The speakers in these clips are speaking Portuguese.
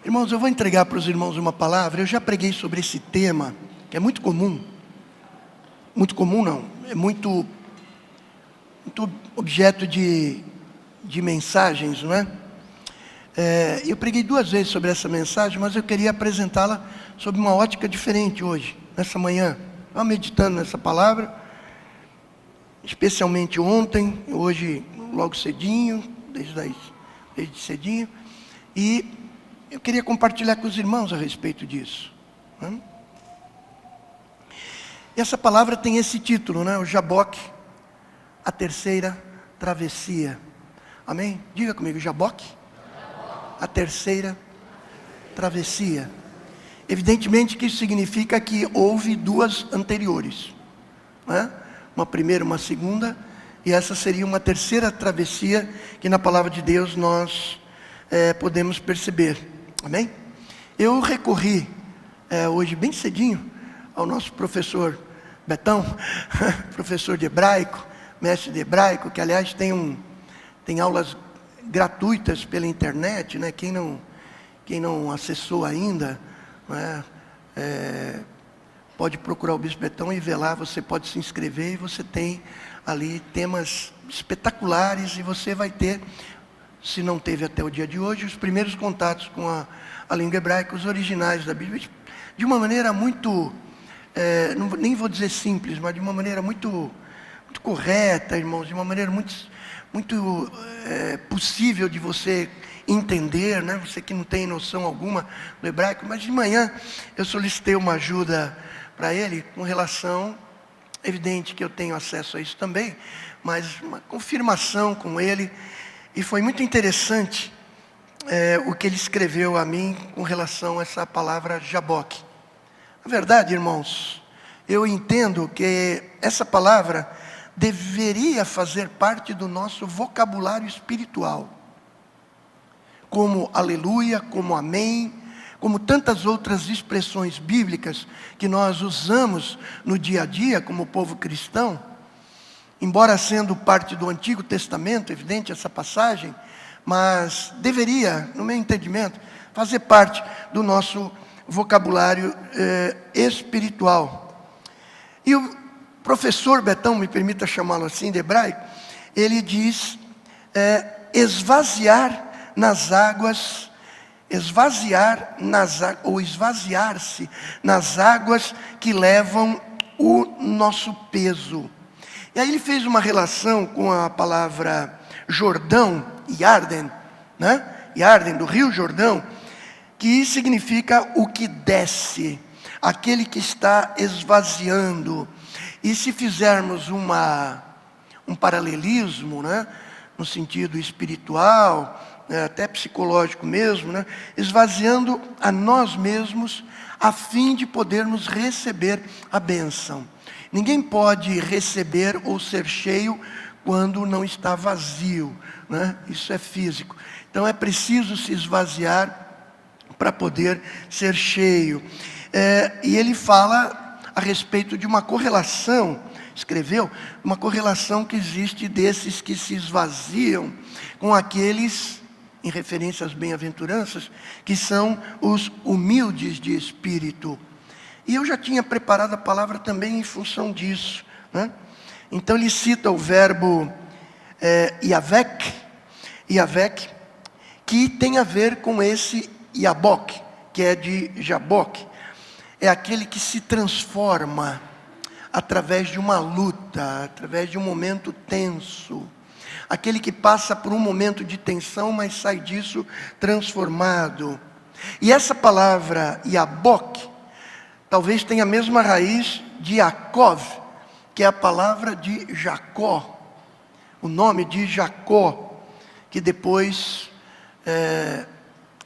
Irmãos, eu vou entregar para os irmãos uma palavra. Eu já preguei sobre esse tema, que é muito comum. Muito comum não, é muito objeto de mensagens, não é? Eu preguei 2 vezes sobre essa mensagem, mas eu queria apresentá-la sob uma ótica diferente hoje, nessa manhã. Estava meditando nessa palavra, especialmente ontem, hoje logo cedinho, desde cedinho, e eu queria compartilhar com os irmãos a respeito disso. Né? E essa palavra tem esse título, né? O Jaboque, a terceira travessia. Amém? Diga comigo, Jaboque, a terceira travessia. Evidentemente que isso significa que houve 2 anteriores, né? Uma primeira, uma segunda, e essa seria uma terceira travessia que na palavra de Deus nós podemos perceber. Amém? Eu recorri hoje bem cedinho ao nosso professor Betão, professor de hebraico, mestre de hebraico, que aliás tem aulas gratuitas pela internet, né? Quem não acessou ainda, né? Pode procurar o Bispo Betão e ver lá, você pode se inscrever e você tem ali temas espetaculares e você vai ter, se não teve até o dia de hoje, os primeiros contatos com a língua hebraica, os originais da Bíblia, de uma maneira muito, nem vou dizer simples, mas de uma maneira muito correta, irmãos, de uma maneira muito possível de você entender, né? Você que não tem noção alguma do hebraico, mas de manhã eu solicitei uma ajuda para ele com relação, evidente que eu tenho acesso a isso também, mas uma confirmação com ele, e foi muito interessante o que ele escreveu a mim com relação a essa palavra Jaboque. Na verdade, irmãos, eu entendo que essa palavra deveria fazer parte do nosso vocabulário espiritual, como aleluia, como amém, como tantas outras expressões bíblicas que nós usamos no dia a dia como povo cristão. Embora sendo parte do Antigo Testamento, evidente essa passagem, mas deveria, no meu entendimento, fazer parte do nosso vocabulário espiritual. E o professor Betão, me permita chamá-lo assim de hebraico, ele diz esvaziar ou esvaziar-se nas águas que levam o nosso peso. E aí ele fez uma relação com a palavra Jordão, Yarden, né? Yarden, do Rio Jordão, que significa o que desce, aquele que está esvaziando. E se fizermos um paralelismo, né? No sentido espiritual, até psicológico mesmo, né? Esvaziando a nós mesmos, a fim de podermos receber a bênção. Ninguém pode receber ou ser cheio quando não está vazio, né? Isso é físico. Então é preciso se esvaziar para poder ser cheio. E ele fala a respeito de uma correlação, escreveu, uma correlação que existe desses que se esvaziam com aqueles, em referência às bem-aventuranças, que são os humildes de espírito. E eu já tinha preparado a palavra também em função disso, né? Então ele cita o verbo Yavek, que tem a ver com esse Yabok, que é de Jaboque. É aquele que se transforma através de uma luta, através de um momento tenso. Aquele que passa por um momento de tensão, mas sai disso transformado. E essa palavra Yabok talvez tenha a mesma raiz de Yaakov, que é a palavra de Jacó, o nome de Jacó, que depois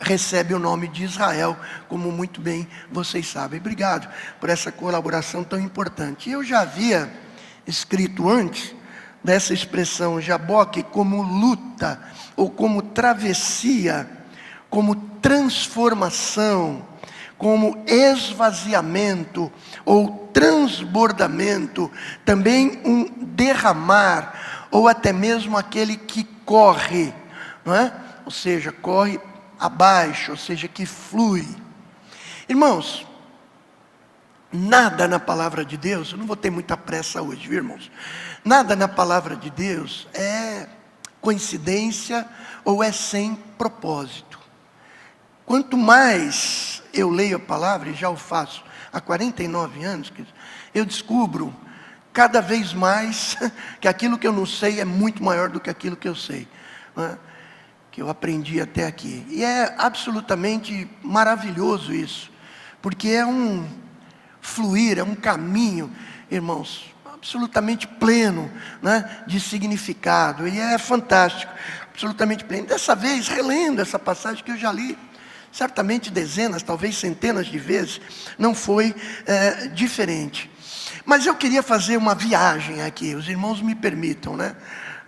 recebe o nome de Israel, como muito bem vocês sabem. Obrigado por essa colaboração tão importante. Eu já havia escrito antes dessa expressão Jaboque como luta, ou como travessia, como transformação, como esvaziamento ou transbordamento, também um derramar, ou até mesmo aquele que corre, não é? Ou seja, corre abaixo, ou seja, que flui. Irmãos, nada na palavra de Deus, eu não vou ter muita pressa hoje, viu, irmãos? Nada na palavra de Deus é coincidência ou é sem propósito. Quanto mais eu leio a palavra, e já o faço há 49 anos, eu descubro cada vez mais que aquilo que eu não sei é muito maior do que aquilo que eu sei, né? Que eu aprendi até aqui. E é absolutamente maravilhoso isso, porque é um fluir, é um caminho, irmãos, absolutamente pleno, né, de significado, e é fantástico, absolutamente pleno. Dessa vez, relendo essa passagem que eu já li, certamente dezenas, talvez centenas de vezes, não foi diferente. Mas eu queria fazer uma viagem aqui, os irmãos me permitam, né?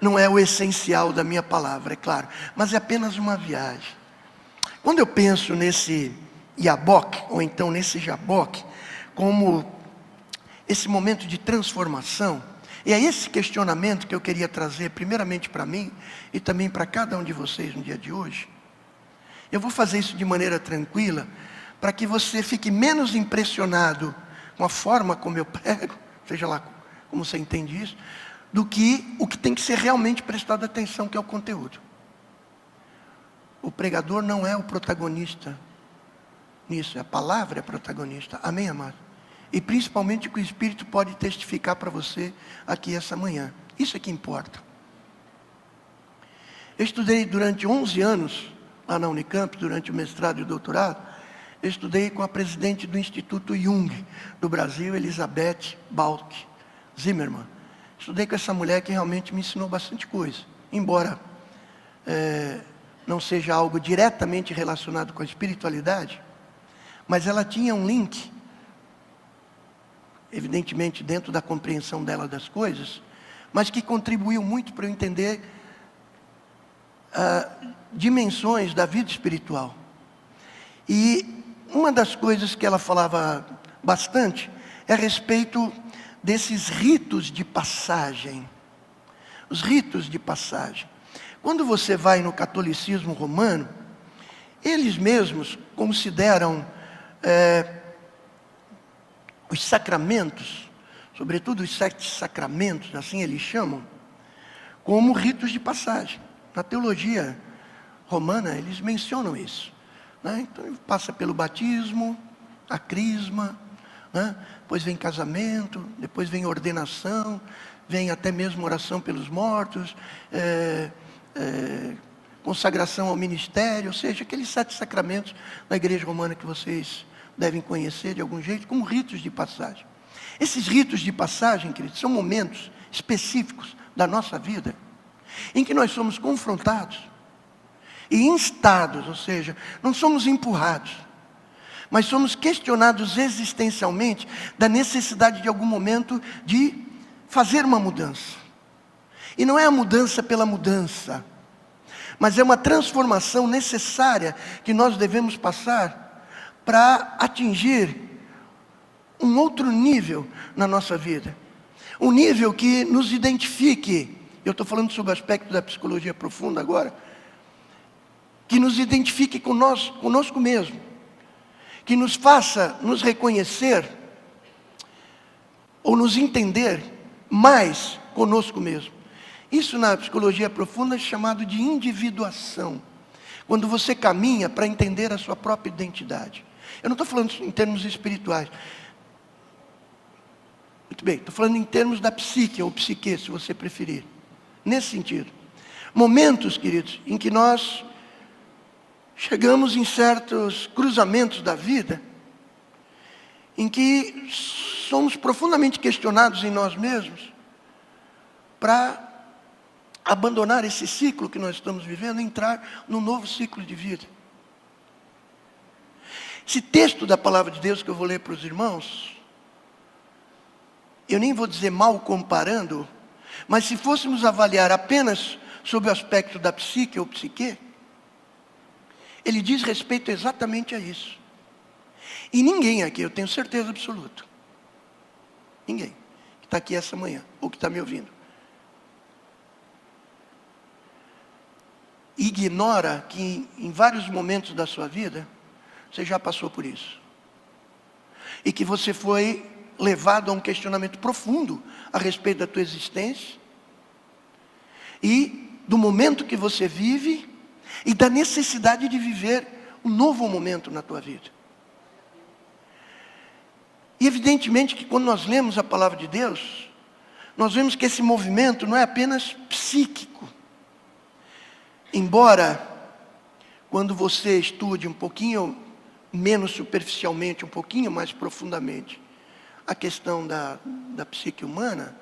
Não é o essencial da minha palavra, é claro, mas é apenas uma viagem. Quando eu penso nesse Iaboque, ou então nesse Jaboque, como esse momento de transformação, e é esse questionamento que eu queria trazer, primeiramente para mim, e também para cada um de vocês no dia de hoje. Eu vou fazer isso de maneira tranquila, para que você fique menos impressionado com a forma como eu prego, seja lá como você entende isso, do que o que tem que ser realmente prestado atenção, que é o conteúdo. O pregador não é o protagonista nisso, a palavra é protagonista. Amém, amado? E principalmente o que o Espírito pode testificar para você aqui essa manhã. Isso é que importa. Eu estudei durante 11 anos, lá na Unicamp, durante o mestrado e o doutorado, eu estudei com a presidente do Instituto Jung do Brasil, Elizabeth Balk Zimmermann. Estudei com essa mulher que realmente me ensinou bastante coisa, embora não seja algo diretamente relacionado com a espiritualidade, mas ela tinha um link, evidentemente dentro da compreensão dela das coisas, mas que contribuiu muito para eu entender dimensões da vida espiritual. E uma das coisas que ela falava bastante é a respeito desses ritos de passagem. Os ritos de passagem. Quando você vai no catolicismo romano, eles mesmos consideram os sacramentos, sobretudo os 7 sacramentos, assim eles chamam, como ritos de passagem. Na teologia romana, eles mencionam isso, né? Então, passa pelo batismo, a crisma, né? Depois vem casamento, depois vem ordenação, vem até mesmo oração pelos mortos, consagração ao ministério, ou seja, aqueles 7 sacramentos da igreja romana que vocês devem conhecer de algum jeito, como ritos de passagem. Esses ritos de passagem, queridos, são momentos específicos da nossa vida, em que nós somos confrontados e instados, ou seja, não somos empurrados, mas somos questionados existencialmente da necessidade de algum momento de fazer uma mudança. E não é a mudança pela mudança, mas é uma transformação necessária que nós devemos passar para atingir um outro nível na nossa vida. Um nível que nos identifique, eu estou falando sobre o aspecto da psicologia profunda agora, que nos identifique conosco mesmo, que nos faça nos reconhecer ou nos entender mais conosco mesmo. Isso na psicologia profunda é chamado de individuação. Quando você caminha para entender a sua própria identidade. Eu não estou falando em termos espirituais. Muito bem, estou falando em termos da psique ou psique, se você preferir. Nesse sentido. Momentos, queridos, em que nós chegamos em certos cruzamentos da vida, em que somos profundamente questionados em nós mesmos, para abandonar esse ciclo que nós estamos vivendo e entrar num novo ciclo de vida. Esse texto da palavra de Deus que eu vou ler para os irmãos, eu nem vou dizer mal comparando, mas se fôssemos avaliar apenas sob o aspecto da psique ou psique, ele diz respeito exatamente a isso. E ninguém aqui, eu tenho certeza absoluta, ninguém que está aqui essa manhã, ou que está me ouvindo, ignora que em vários momentos da sua vida, você já passou por isso. E que você foi levado a um questionamento profundo a respeito da tua existência. E do momento que você vive e da necessidade de viver um novo momento na tua vida. E evidentemente que quando nós lemos a palavra de Deus, nós vemos que esse movimento não é apenas psíquico. Embora, quando você estude um pouquinho menos superficialmente, um pouquinho mais profundamente, a questão da psique humana,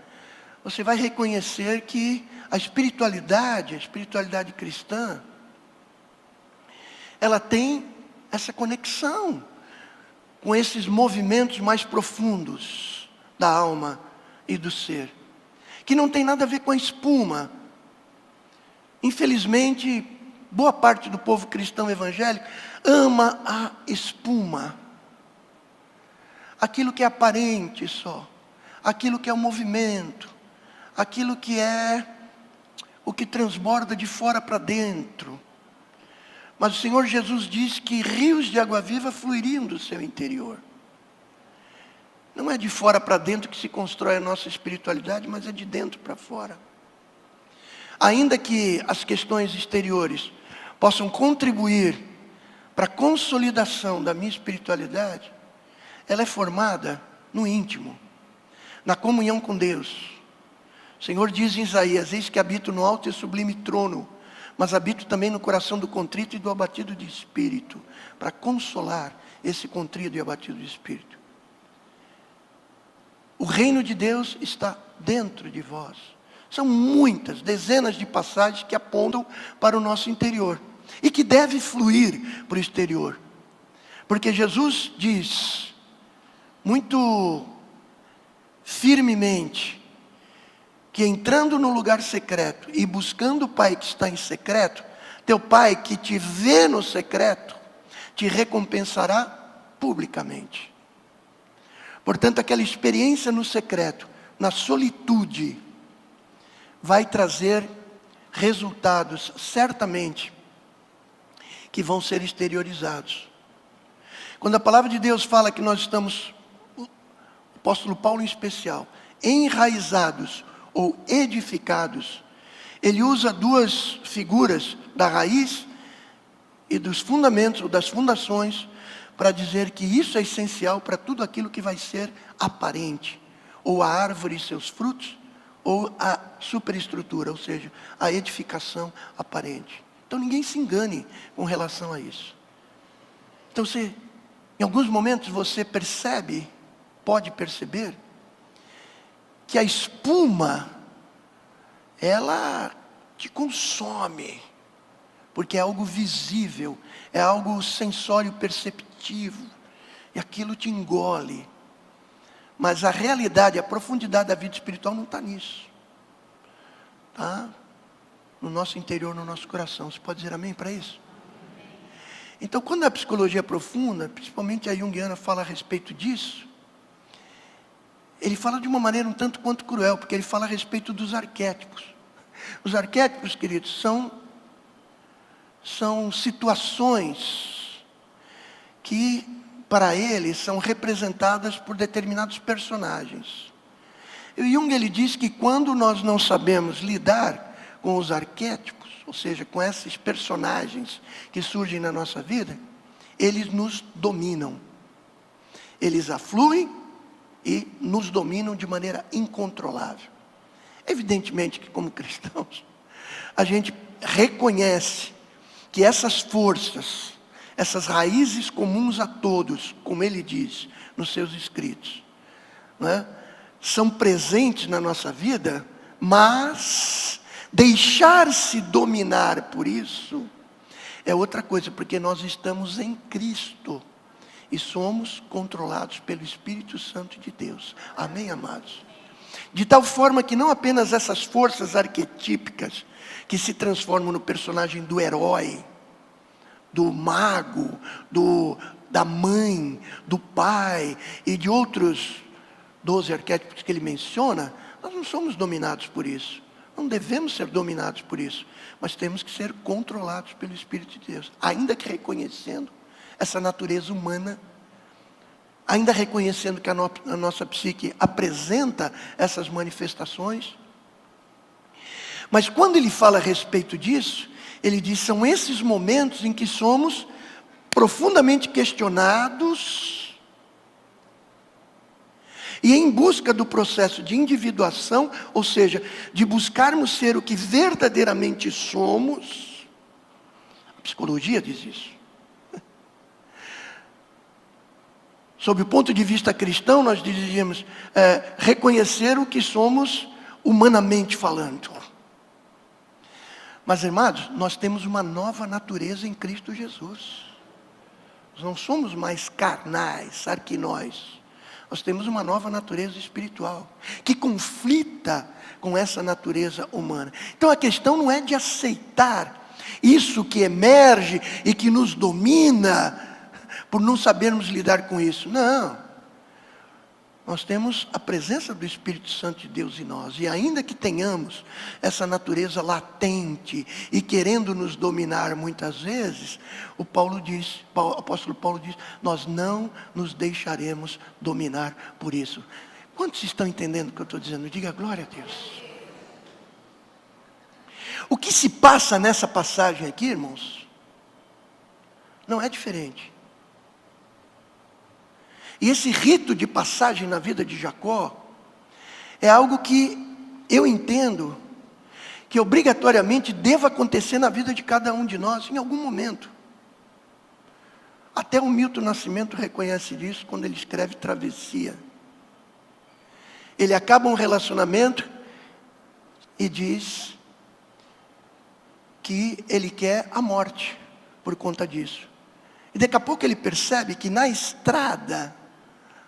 você vai reconhecer que a espiritualidade cristã, ela tem essa conexão com esses movimentos mais profundos da alma e do ser, que não tem nada a ver com a espuma. Infelizmente, boa parte do povo cristão evangélico ama a espuma, aquilo que é aparente só, aquilo que é o movimento, aquilo que é o que transborda de fora para dentro. Mas o Senhor Jesus disse que rios de água viva fluiriam do seu interior. Não é de fora para dentro que se constrói a nossa espiritualidade, mas é de dentro para fora. Ainda que as questões exteriores possam contribuir para a consolidação da minha espiritualidade, ela é formada no íntimo, na comunhão com Deus. O Senhor diz em Isaías: eis que habito no alto e sublime trono, mas habito também no coração do contrito e do abatido de espírito, para consolar esse contrito e abatido de espírito. O reino de Deus está dentro de vós. São muitas, dezenas de passagens que apontam para o nosso interior e que deve fluir para o exterior. Porque Jesus diz muito firmemente que entrando no lugar secreto e buscando o Pai que está em secreto, teu Pai que te vê no secreto, te recompensará publicamente. Portanto, aquela experiência no secreto, na solitude, vai trazer resultados, certamente, que vão ser exteriorizados. Quando a palavra de Deus fala que nós estamos, o apóstolo Paulo em especial, enraizados ou edificados, ele usa duas figuras da raiz e dos fundamentos, ou das fundações, para dizer que isso é essencial para tudo aquilo que vai ser aparente, ou a árvore e seus frutos, ou a superestrutura, ou seja, a edificação aparente. Então ninguém se engane com relação a isso. Então em alguns momentos você percebe, pode perceber, que a espuma, ela te consome, porque é algo visível, é algo sensório perceptivo, e aquilo te engole. Mas a realidade, a profundidade da vida espiritual não está nisso. Está no nosso interior, no nosso coração. Você pode dizer amém para isso? Então, quando a psicologia profunda, principalmente a junguiana, fala a respeito disso, ele fala de uma maneira um tanto quanto cruel, porque ele fala a respeito dos arquétipos. Os arquétipos, queridos, são situações que, para ele, são representadas por determinados personagens. E o Jung, ele diz que quando nós não sabemos lidar com os arquétipos, ou seja, com esses personagens que surgem na nossa vida, eles nos dominam. Eles afluem e nos dominam de maneira incontrolável. Evidentemente que, como cristãos, a gente reconhece que essas forças, essas raízes comuns a todos, como ele diz nos seus escritos, não é? São presentes na nossa vida, mas deixar-se dominar por isso é outra coisa, porque nós estamos em Cristo e somos controlados pelo Espírito Santo de Deus. Amém, amados? De tal forma que não apenas essas forças arquetípicas que se transformam no personagem do herói, do mago, da mãe, do pai e de outros 12 arquétipos que ele menciona, nós não somos dominados por isso. Não devemos ser dominados por isso, mas temos que ser controlados pelo Espírito de Deus, ainda que reconhecendo essa natureza humana, ainda reconhecendo que a nossa psique apresenta essas manifestações. Mas quando ele fala a respeito disso, ele diz, são esses momentos em que somos profundamente questionados e em busca do processo de individuação, ou seja, de buscarmos ser o que verdadeiramente somos. A psicologia diz isso. Sob o ponto de vista cristão, nós diríamos reconhecer o que somos humanamente falando. Mas, amados, nós temos uma nova natureza em Cristo Jesus. Nós não somos mais carnais, arquinóis. Nós temos uma nova natureza espiritual, que conflita com essa natureza humana. Então a questão não é de aceitar isso que emerge e que nos domina, por não sabermos lidar com isso. Não. Nós temos a presença do Espírito Santo de Deus em nós. E ainda que tenhamos essa natureza latente e querendo nos dominar muitas vezes, o apóstolo Paulo diz, nós não nos deixaremos dominar por isso. Quantos estão entendendo o que eu estou dizendo? Diga glória a Deus. O que se passa nessa passagem aqui, irmãos, não é diferente. E esse rito de passagem na vida de Jacó é algo que eu entendo que obrigatoriamente deva acontecer na vida de cada um de nós em algum momento. Até o Milton Nascimento reconhece isso quando ele escreve Travessia. Ele acaba um relacionamento e diz que ele quer a morte por conta disso. E daqui a pouco ele percebe que na estrada,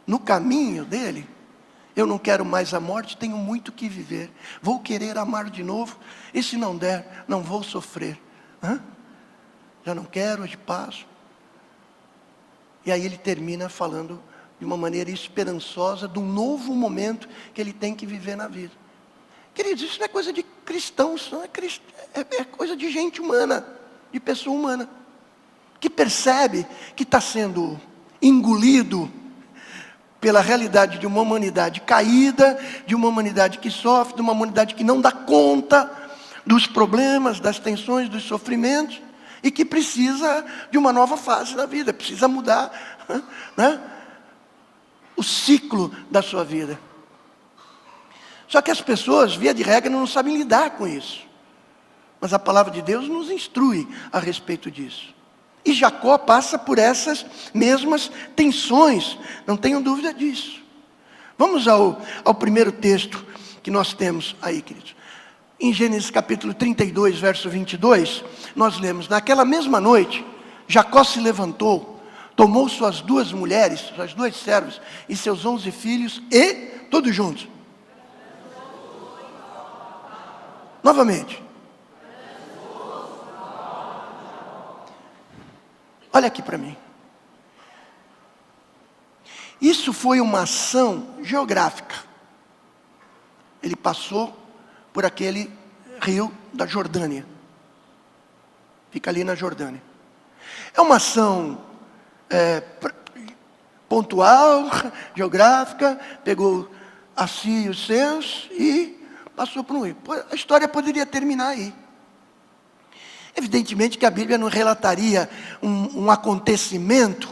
no caminho dele, eu não quero mais a morte, tenho muito que viver. Vou querer amar de novo, e se não der, não vou sofrer. Já não quero, hoje passo. E aí ele termina falando de uma maneira esperançosa de um novo momento que ele tem que viver na vida. Queridos, isso não é coisa de cristãos, não é coisa de gente humana, de pessoa humana, que percebe que está sendo engolido pela realidade de uma humanidade caída, de uma humanidade que sofre, de uma humanidade que não dá conta dos problemas, das tensões, dos sofrimentos, e que precisa de uma nova fase na vida, precisa mudar, né, o ciclo da sua vida. Só que as pessoas, via de regra, não sabem lidar com isso. Mas a palavra de Deus nos instrui a respeito disso. E Jacó passa por essas mesmas tensões, não tenham dúvida disso. Vamos ao primeiro texto que nós temos aí, queridos. Em Gênesis capítulo 32, verso 22, nós lemos, naquela mesma noite, Jacó se levantou, tomou suas 2 mulheres, suas 2 servas, e seus 11 filhos, e, todos juntos. Novamente. Olha aqui para mim. Isso foi uma ação geográfica. Ele passou por aquele rio da Jordânia. Fica ali na Jordânia. É uma ação pontual, geográfica, pegou a si e os seus e passou por um rio. A história poderia terminar aí. Evidentemente que a Bíblia não relataria um acontecimento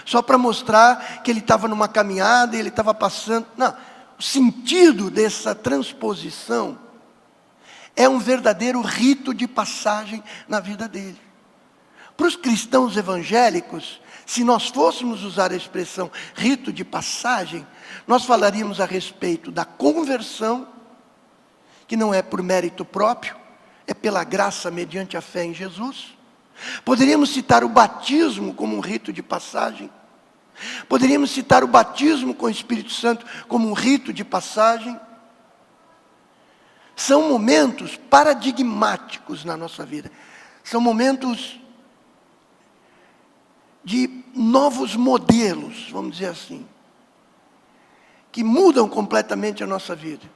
só para mostrar que ele estava numa caminhada e ele estava passando. Não, o sentido dessa transposição é um verdadeiro rito de passagem na vida dele. Para os cristãos evangélicos, se nós fôssemos usar a expressão rito de passagem, nós falaríamos a respeito da conversão, que não é por mérito próprio, é pela graça mediante a fé em Jesus. Poderíamos citar o batismo como um rito de passagem. Poderíamos citar o batismo com o Espírito Santo como um rito de passagem. São momentos paradigmáticos na nossa vida. São momentos de novos modelos, vamos dizer assim, que mudam completamente a nossa vida.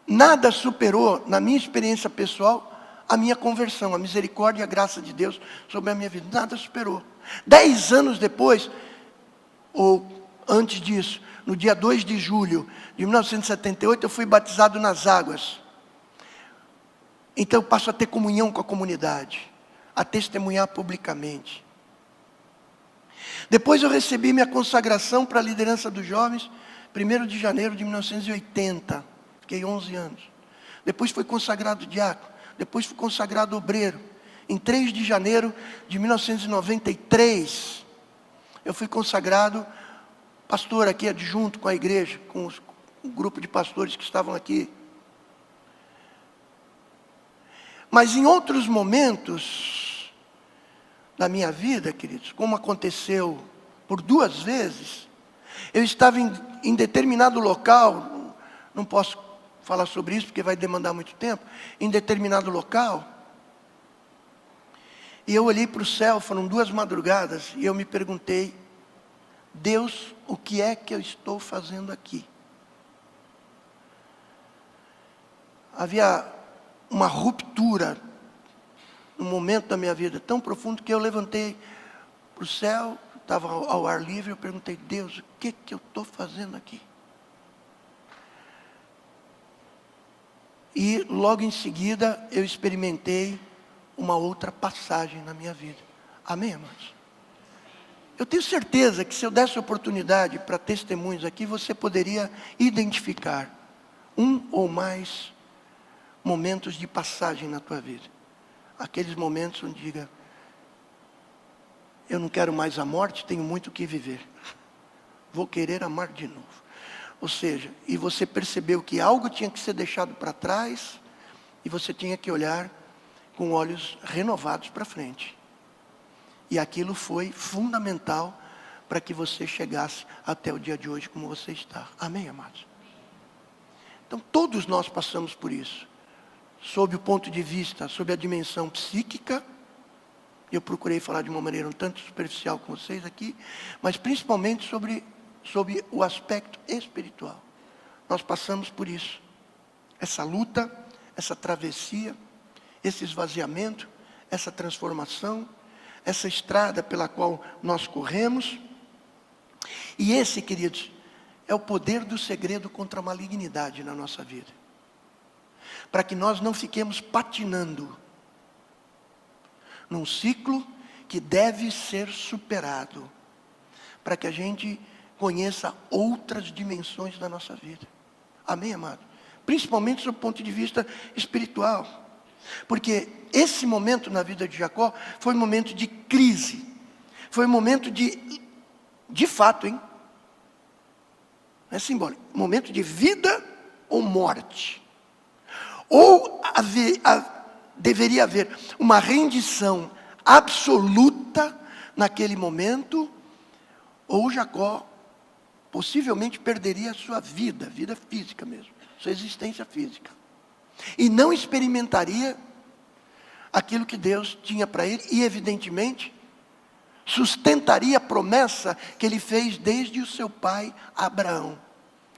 nada superou, na minha experiência pessoal, a minha conversão, a misericórdia e a graça de Deus sobre a minha vida. Nada superou. 10 anos depois, ou antes disso, no dia 2 de julho de 1978, eu fui batizado nas águas. Então eu passo a ter comunhão com a comunidade, a testemunhar publicamente. Depois eu recebi minha consagração para a liderança dos jovens, 1º de janeiro de 1980. Fiquei 11 anos. Depois fui consagrado diácono. Depois fui consagrado obreiro. Em 3 de janeiro de 1993, eu fui consagrado pastor aqui adjunto com a igreja, com o grupo de pastores que estavam aqui. Mas em outros momentos da minha vida, queridos, como aconteceu por 2 vezes, eu estava em determinado local, não posso falar sobre isso porque vai demandar muito tempo, em determinado local, e eu olhei para o céu, foram 2 madrugadas, e eu me perguntei: Deus, o que é que eu estou fazendo aqui? Havia uma ruptura, um momento da minha vida tão profundo que eu levantei para o céu, estava ao ar livre, eu perguntei: Deus, o que eu estou fazendo aqui? E logo em seguida eu experimentei uma outra passagem na minha vida. Amém, amados? Eu tenho certeza que se eu desse oportunidade para testemunhos aqui, você poderia identificar um ou mais momentos de passagem na tua vida. Aqueles momentos onde diga: eu não quero mais a morte, tenho muito o que viver. Vou querer amar de novo. Ou seja, e você percebeu que algo tinha que ser deixado para trás, e você tinha que olhar com olhos renovados para frente. E aquilo foi fundamental para que você chegasse até o dia de hoje como você está. Amém, amados? Então todos nós passamos por isso. Sob o ponto de vista, sob a dimensão psíquica, eu procurei falar de uma maneira um tanto superficial com vocês aqui, mas principalmente sobre o aspecto espiritual. Nós passamos por isso. Essa luta, essa travessia, esse esvaziamento, essa transformação, essa estrada pela qual nós corremos. E esse, queridos, é o poder do segredo contra a malignidade na nossa vida. Para que nós não fiquemos patinando num ciclo que deve ser superado, para que a gente conheça outras dimensões da nossa vida. Amém, amado? Principalmente do ponto de vista espiritual. Porque esse momento na vida de Jacó foi um momento de crise. Foi um momento de fato, hein? Não é simbólico. Momento de vida ou morte. Ou deveria haver uma rendição absoluta naquele momento, ou Jacó possivelmente perderia a sua vida física mesmo, sua existência física. E não experimentaria aquilo que Deus tinha para ele, e evidentemente sustentaria a promessa que ele fez desde o seu pai Abraão.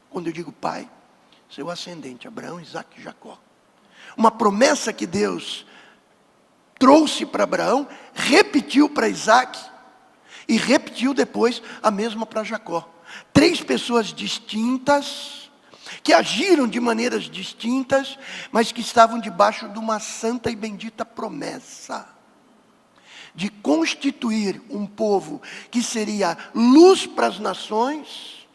Quando eu digo pai, seu ascendente, Abraão, Isaque e Jacó. Uma promessa que Deus trouxe para Abraão, repetiu para Isaque, e repetiu depois a mesma para Jacó. 3 pessoas distintas, que agiram de maneiras distintas, mas que estavam debaixo de uma santa e bendita promessa de constituir um povo que seria luz para as nações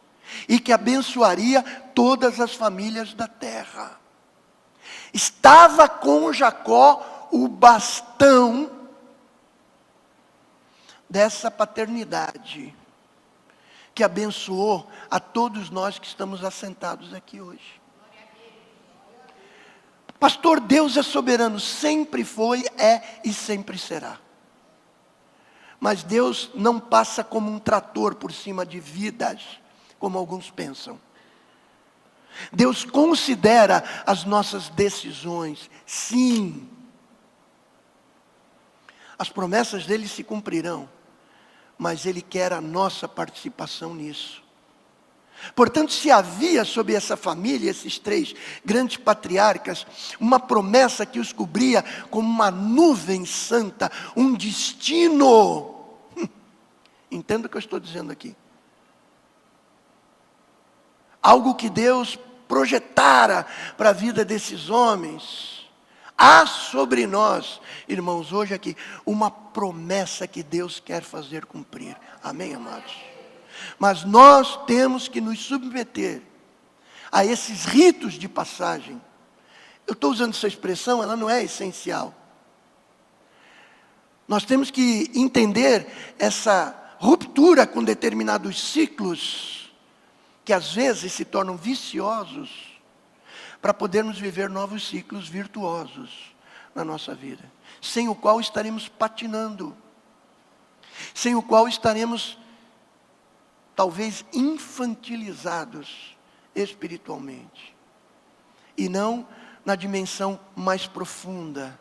e que abençoaria todas as famílias da terra. Estava com Jacó o bastão dessa paternidade que abençoou a todos nós que estamos assentados aqui hoje. Pastor, Deus é soberano, sempre foi, é e sempre será. Mas Deus não passa como um trator por cima de vidas, como alguns pensam. Deus considera as nossas decisões, sim. As promessas dele se cumprirão, mas ele quer a nossa participação nisso. Portanto, se havia sobre essa família, esses 3 grandes patriarcas, uma promessa que os cobria como uma nuvem santa, um destino. Entenda o que eu estou dizendo aqui. Algo que Deus projetara para a vida desses homens. Há sobre nós, irmãos, hoje aqui, uma promessa que Deus quer fazer cumprir. Amém, amados? Mas nós temos que nos submeter a esses ritos de passagem. Eu estou usando essa expressão, ela não é essencial. Nós temos que entender essa ruptura com determinados ciclos, que às vezes se tornam viciosos, para podermos viver novos ciclos virtuosos na nossa vida, sem o qual estaremos patinando, sem o qual estaremos talvez infantilizados espiritualmente, e não na dimensão mais profunda.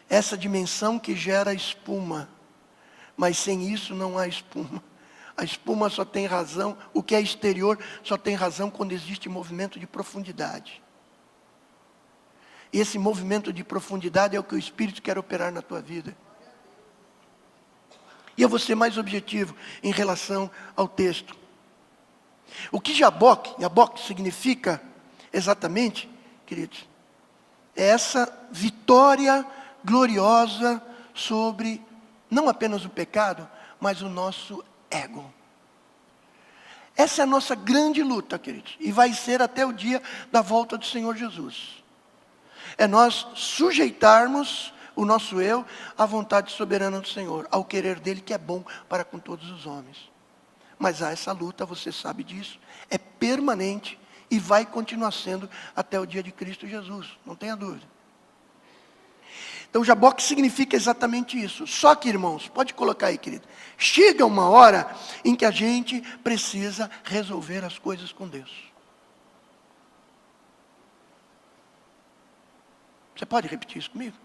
Essa dimensão que gera espuma, mas sem isso não há espuma. A espuma só tem razão, o que é exterior só tem razão quando existe movimento de profundidade. E esse movimento de profundidade é o que o Espírito quer operar na tua vida. E eu vou ser mais objetivo em relação ao texto. O que Jaboque significa exatamente, queridos, é essa vitória gloriosa sobre não apenas o pecado, mas o nosso ego. Essa é a nossa grande luta, queridos, e vai ser até o dia da volta do Senhor Jesus. É nós sujeitarmos o nosso eu à vontade soberana do Senhor, ao querer dele que é bom para com todos os homens. Mas há essa luta, você sabe disso, é permanente e vai continuar sendo até o dia de Cristo Jesus, não tenha dúvida. Então Jaboque significa exatamente isso. Só que, irmãos, pode colocar aí, querido, chega uma hora em que a gente precisa resolver as coisas com Deus. Você pode repetir isso comigo?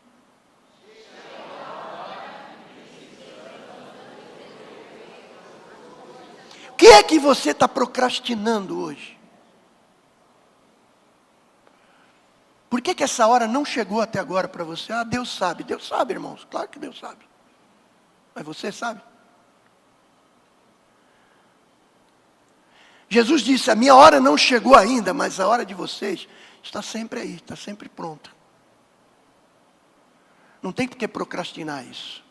O que é que você está procrastinando hoje? Por que essa hora não chegou até agora para você? Ah, Deus sabe, irmãos, claro que Deus sabe. Mas você sabe? Jesus disse, a minha hora não chegou ainda, mas a hora de vocês está sempre aí, está sempre pronta. Não tem por que procrastinar isso.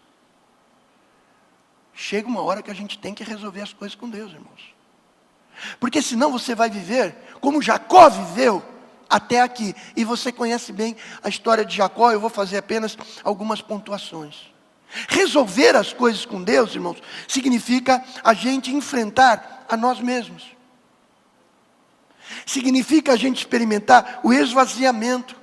Chega uma hora que a gente tem que resolver as coisas com Deus, irmãos. Porque senão você vai viver como Jacó viveu até aqui. E você conhece bem a história de Jacó, eu vou fazer apenas algumas pontuações. Resolver as coisas com Deus, irmãos, significa a gente enfrentar a nós mesmos. Significa a gente experimentar o esvaziamento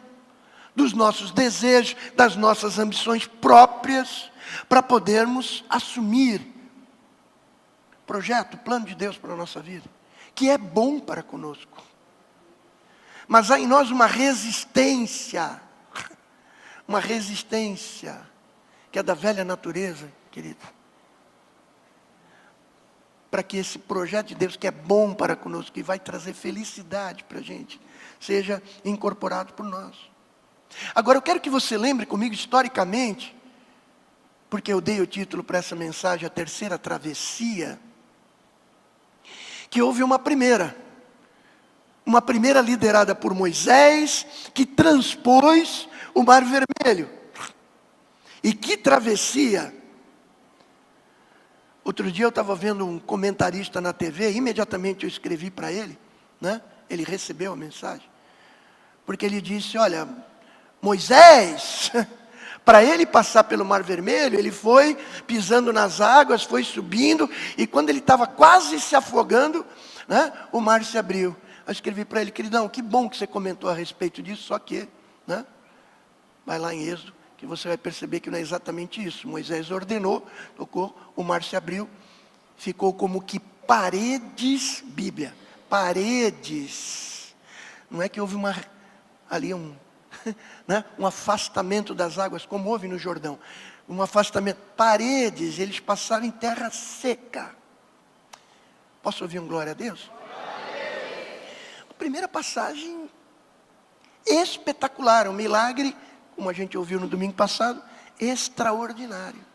dos nossos desejos, das nossas ambições próprias, para podermos assumir o projeto, o plano de Deus para a nossa vida, que é bom para conosco. Mas há em nós uma resistência, que é da velha natureza, querido, para que esse projeto de Deus, que é bom para conosco, que vai trazer felicidade para a gente, seja incorporado por nós. Agora eu quero que você lembre comigo historicamente, porque eu dei o título para essa mensagem, a terceira travessia, que houve uma primeira liderada por Moisés, que transpôs o Mar Vermelho. E que travessia! Outro dia eu estava vendo um comentarista na TV, imediatamente eu escrevi para ele, né? Ele recebeu a mensagem, porque ele disse, olha, Moisés, para ele passar pelo Mar Vermelho, ele foi pisando nas águas, foi subindo, e quando ele estava quase se afogando, né, o mar se abriu. Eu escrevi para ele, queridão, que bom que você comentou a respeito disso, só que, né, vai lá em Êxodo, que você vai perceber que não é exatamente isso. Moisés ordenou, tocou, o mar se abriu, ficou como que paredes, Bíblia, paredes. Não é que houve né, um afastamento das águas, como houve no Jordão. Um afastamento, paredes, eles passaram em terra seca. Posso ouvir um glória a Deus? A primeira passagem espetacular, um milagre, como a gente ouviu no domingo passado, extraordinário.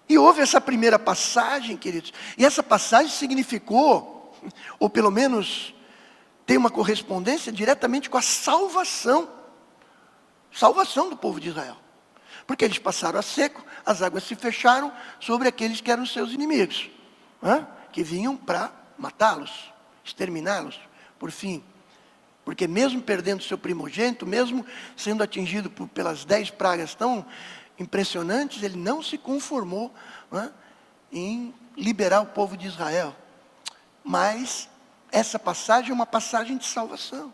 E houve essa primeira passagem, queridos, e essa passagem significou, ou pelo menos tem uma correspondência diretamente com a salvação do povo de Israel. Porque eles passaram a seco, as águas se fecharam sobre aqueles que eram seus inimigos, que vinham para matá-los, exterminá-los, por fim. Porque mesmo perdendo seu primogênito, mesmo sendo atingido pelas 10 pragas tão impressionantes, ele não se conformou em liberar o povo de Israel. Mas essa passagem é uma passagem de salvação.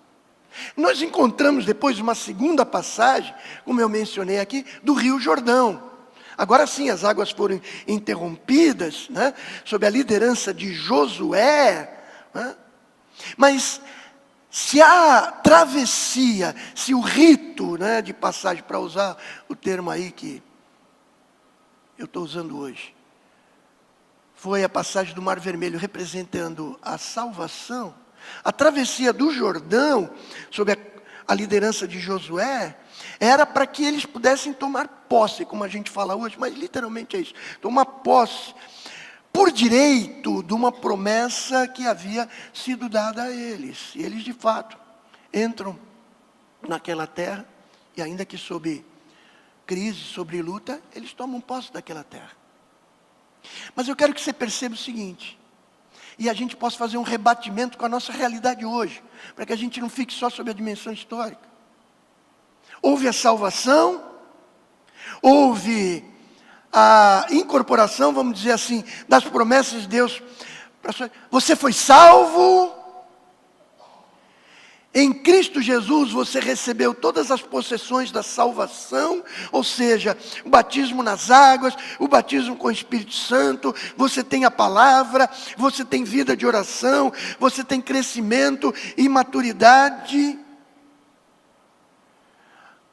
Nós encontramos depois uma segunda passagem, como eu mencionei aqui, do Rio Jordão. Agora sim, as águas foram interrompidas, sob a liderança de Josué. Mas se a travessia, se o rito de passagem, para usar o termo aí que eu estou usando hoje, foi a passagem do Mar Vermelho representando a salvação, a travessia do Jordão, sob a liderança de Josué, era para que eles pudessem tomar posse, como a gente fala hoje, mas literalmente é isso, tomar posse, por direito de uma promessa que havia sido dada a eles. E eles de fato entram naquela terra, e ainda que sob crise, sob luta, eles tomam posse daquela terra. Mas eu quero que você perceba o seguinte, e a gente possa fazer um rebatimento com a nossa realidade hoje, para que a gente não fique só sob a dimensão histórica. Houve a salvação, houve a incorporação, vamos dizer assim, das promessas de Deus. Você foi salvo, em Cristo Jesus você recebeu todas as possessões da salvação, ou seja, o batismo nas águas, o batismo com o Espírito Santo, você tem a palavra, você tem vida de oração, você tem crescimento e maturidade.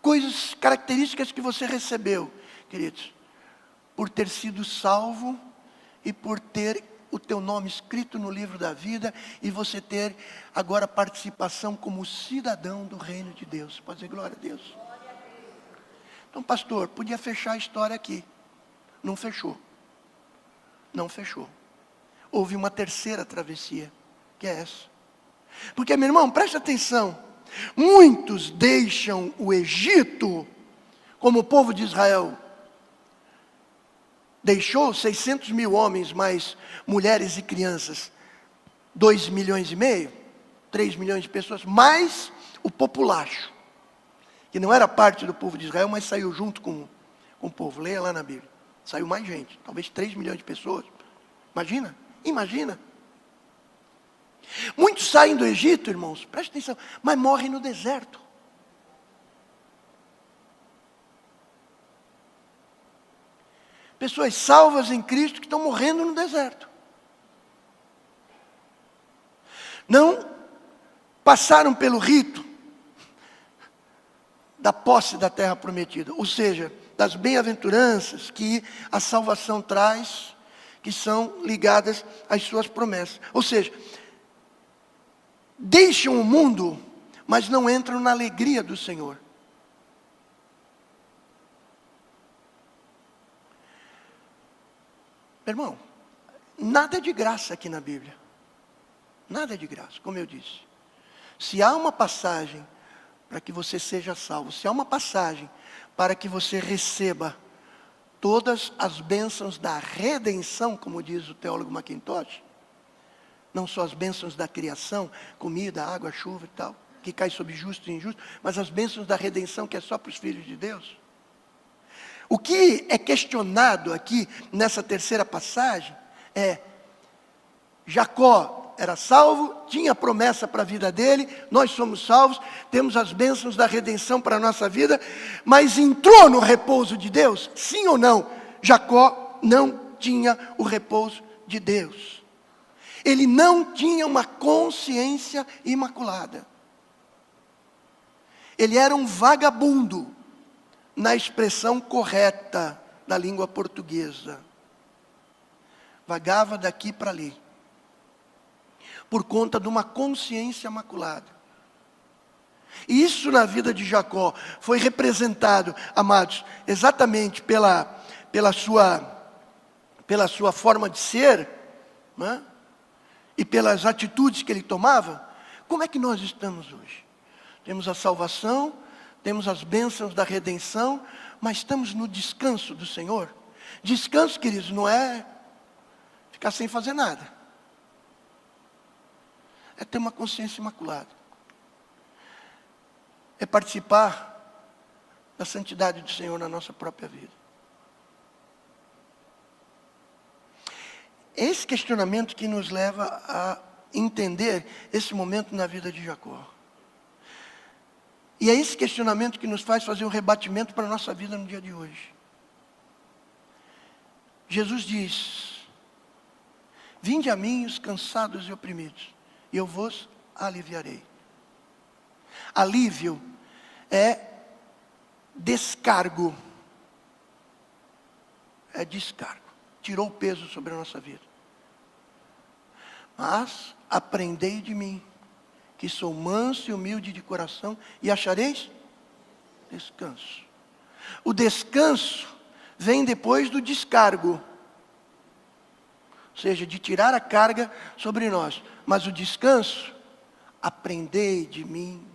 Coisas, características que você recebeu, queridos, por ter sido salvo e por ter o teu nome escrito no livro da vida e você ter agora participação como cidadão do reino de Deus. Pode dizer glória a Deus? Então, pastor, podia fechar a história aqui. Não fechou. Não fechou. Houve uma terceira travessia, que é essa. Porque, meu irmão, preste atenção. Muitos deixam o Egito, como o povo de Israel deixou 600 mil homens, mais mulheres e crianças, 2,5 milhões, 3 milhões de pessoas, mais o populacho, que não era parte do povo de Israel, mas saiu junto com o povo. Leia lá na Bíblia. Saiu mais gente, talvez 3 milhões de pessoas. Imagina. Muitos saem do Egito, irmãos, preste atenção, mas morrem no deserto. Pessoas salvas em Cristo que estão morrendo no deserto. Não passaram pelo rito da posse da terra prometida, ou seja, das bem-aventuranças que a salvação traz, que são ligadas às suas promessas. Ou seja, deixam o mundo, mas não entram na alegria do Senhor. Meu irmão, nada é de graça aqui na Bíblia. Nada é de graça, como eu disse. Se há uma passagem para que você seja salvo, se há uma passagem para que você receba todas as bênçãos da redenção, como diz o teólogo Mackintosh, não só as bênçãos da criação, comida, água, chuva e tal, que cai sobre justo e injusto, mas as bênçãos da redenção que é só para os filhos de Deus. O que é questionado aqui nessa terceira passagem é: Jacó era salvo, tinha promessa para a vida dele, nós somos salvos, temos as bênçãos da redenção para a nossa vida, mas entrou no repouso de Deus? Sim ou não? Jacó não tinha o repouso de Deus. Ele não tinha uma consciência imaculada. Ele era um vagabundo, na expressão correta da língua portuguesa. vagava daqui para ali, por conta de uma consciência maculada. E isso na vida de Jacó foi representado, amados, exatamente pela sua forma de ser, né? E pelas atitudes que ele tomava. Como é que nós estamos hoje? Temos a salvação, temos as bênçãos da redenção, mas estamos no descanso do Senhor. Descanso, queridos, não é ficar sem fazer nada. É ter uma consciência imaculada. É participar da santidade do Senhor na nossa própria vida. É esse questionamento que nos leva a entender esse momento na vida de Jacó. E é esse questionamento que nos faz fazer um rebatimento para a nossa vida no dia de hoje. Jesus diz: vinde a mim os cansados e oprimidos, e eu vos aliviarei. Alívio é descargo. É descargo. Tirou o peso sobre a nossa vida. Mas aprendei de mim, que sou manso e humilde de coração, e achareis descanso. O descanso vem depois do descargo. Ou seja, de tirar a carga sobre nós. Mas o descanso, aprendei de mim.